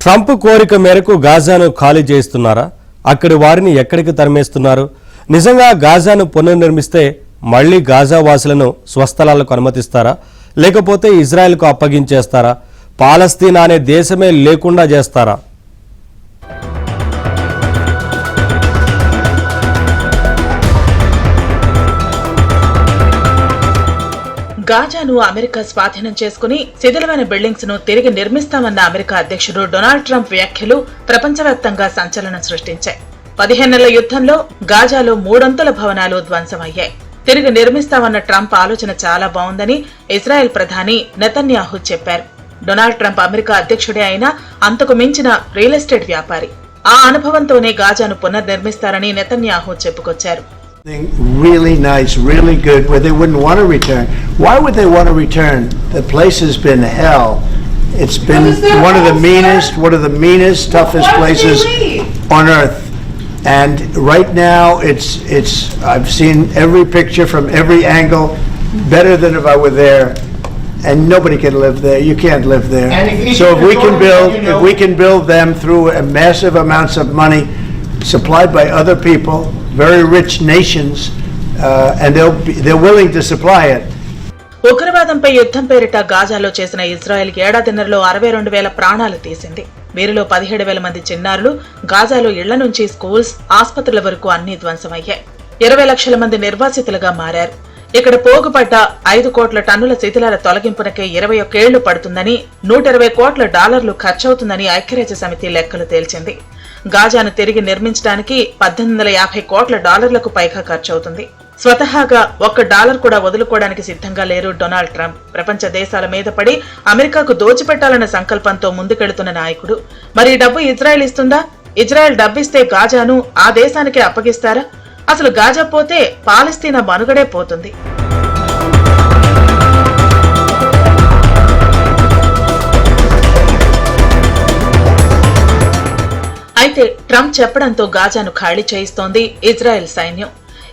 Trump కోరిక మేరకు గాజాను ఖాళీ చేస్తున్నారా? అక్కడి వారిని ఎక్కడికి తరిమేస్తున్నారు? నిజంగా గాజాను పునర్నిర్మిస్తే మళ్లీ గాజా వాసులను స్వస్థలాలకు అనుమతిస్తారా? లేకపోతే ఇజ్రాయెల్కు అప్పగించేస్తారా? పాలస్తీనా అనే దేశమే లేకుండా చేస్తారా? గాజాను అమెరికా స్వాధీనం చేసుకుని శిథిలమైన బిల్డింగ్స్ ను తిరిగి నిర్మిస్తామన్న అమెరికా అధ్యక్షుడు డొనాల్డ్ ట్రంప్ వ్యాఖ్యలు ప్రపంచవ్యాప్తంగా సంచలనం సృష్టించాయి. 15 నెలల యుద్ధంలో గాజాలో 300 భవనాలు ధ్వంసమయ్యాయి. తిరిగి నిర్మిస్తామన్న ట్రంప్ ఆలోచన చాలా బాగుందని ఇజ్రాయెల్ ప్రధాని నెతన్యాహు చెప్పారు. డొనాల్డ్ ట్రంప్ అమెరికా అధ్యక్షుడే అయినా అంతకు మించిన రియల్ ఎస్టేట్ వ్యాపారి. ఆ అనుభవంతోనే గాజాను పునర్నిర్మిస్తారని నెతన్యాహు చెప్పుకొచ్చారు. Really nice, really good, where they wouldn't want to return. Why would they want to return? The place has been hell. It's been one of the meanest, toughest places on earth. And right now, I've seen every picture from every angle, better than if I were there. And nobody can live there. You can't live there. So if we can build them through massive amounts of money supplied by other people, very rich nations, and they're willing to supply it. ఉగ్రవాదంపై యుద్ధం పేరిట గాజాలో చేసిన Israel ఏడాదిన్నరలో 62,000 ప్రాణాలు తీసింది. వీరిలో 17,000 మంది చిన్నారులు. గాజాలో ఇళ్ల నుంచి స్కూల్స్, ఆసుపత్రుల వరకు అన్ని ధ్వంసమయ్యాయి. 20 లక్షల మంది నిర్వాసితులుగా మారారు. ఇక్కడ పోగుపడ్డ 5 కోట్ల టన్నుల శిథిలాల తొలగింపునకే 21 ఏళ్లు పడుతుందని, $120 కోట్ల ఖర్చవుతుందని ఐక్యరాజ్య సమితి లెక్కలు తేల్చింది. గాజాను తిరిగి నిర్మించడానికి $1850 కోట్ల పైగా ఖర్చవుతుంది. స్వతహాగా $1 కూడా వదులుకోవడానికి సిద్ధంగా లేరు డొనాల్డ్ ట్రంప్. ప్రపంచ దేశాల మీద పడి అమెరికాకు దోచిపెట్టాలన్న సంకల్పంతో ముందుకెడుతున్న నాయకుడు. మరి డబ్బు ఇజ్రాయెల్ ఇస్తుందా? ఇజ్రాయెల్ డబ్బిస్తే గాజాను ఆ దేశానికి అప్పగిస్తారా? అసలు గాజా పోతే పాలస్తీనా మనుగడే పోతుంది. అయితే ట్రంప్ చెప్పడంతో గాజాను ఖాళీ చేయిస్తోంది ఇజ్రాయెల్ సైన్యం.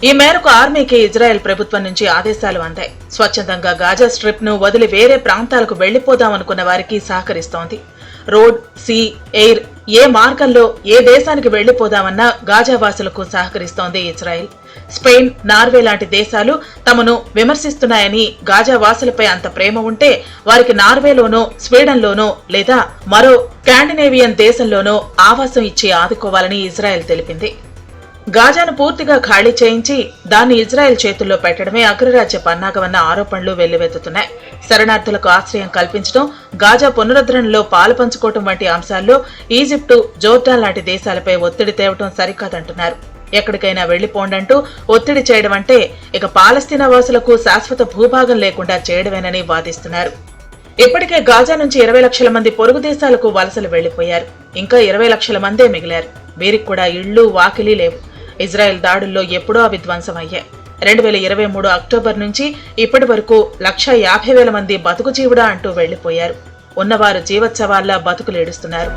ఈ మేరకు ఆర్మీకి ఇజ్రాయెల్ ప్రభుత్వం నుంచి ఆదేశాలు అందాయి. స్వచ్ఛందంగా గాజా స్ట్రిప్ ను వదిలి వేరే ప్రాంతాలకు వెళ్లిపోదామనుకున్న వారికి సహకరిస్తోంది. రోడ్, సీ, ఎయిర్ ఏ మార్గంలో ఏ దేశానికి వెళ్లిపోదామన్నా గాజావాసులకు సహకరిస్తోంది ఇజ్రాయెల్. స్పెయిన్, నార్వే లాంటి దేశాలు తమను విమర్శిస్తున్నాయని, గాజావాసులపై అంత ప్రేమ ఉంటే వారికి నార్వేలోనో, స్వీడన్లోనో లేదా మరో స్కాండినేవియన్ దేశంలోనో ఆవాసం ఇచ్చి ఆదుకోవాలని ఇజ్రాయెల్ తెలిపింది. గాజాను పూర్తిగా ఖాళీ చేయించి దాన్ని ఇజ్రాయెల్ చేతుల్లో పెట్టడమే అగ్రరాజ్య పన్నాగమన్న ఆరోపణలు వెల్లువెత్తుతున్నాయి. శరణార్థులకు ఆశ్రయం కల్పించడం, గాజా పునరుద్ధరణలో పాలు పంచుకోవడం వంటి అంశాల్లో ఈజిప్టు, జోర్డాన్ లాంటి దేశాలపై ఒత్తిడి తేవడం సరికాదంటున్నారు. ఎక్కడికైనా వెళ్లిపోండంటూ ఒత్తిడి చేయడం అంటే ఇక పాలస్తీనా వాసులకు శాశ్వత భూభాగం లేకుండా చేయడమేనని వాదిస్తున్నారు. ఇప్పటికే గాజా నుంచి 20 లక్షల మంది పొరుగు దేశాలకు వలసలు వెళ్లిపోయారు. ఇంకా 20 లక్షల మందే మిగిలారు. వీరికి కూడా ఇళ్లు, వాకిలి లేవు. ఇజ్రాయెల్ దాడుల్లో ఎప్పుడో అవి ధ్వంసమయ్యాయి. 2023 అక్టోబర్ నుంచి ఇప్పటి వరకు 150,000 మంది బతుకు జీవుడా అంటూ వెళ్లిపోయారు. ఉన్నవారు జీవోత్సవాల్లా బతుకులేడుస్తున్నారు.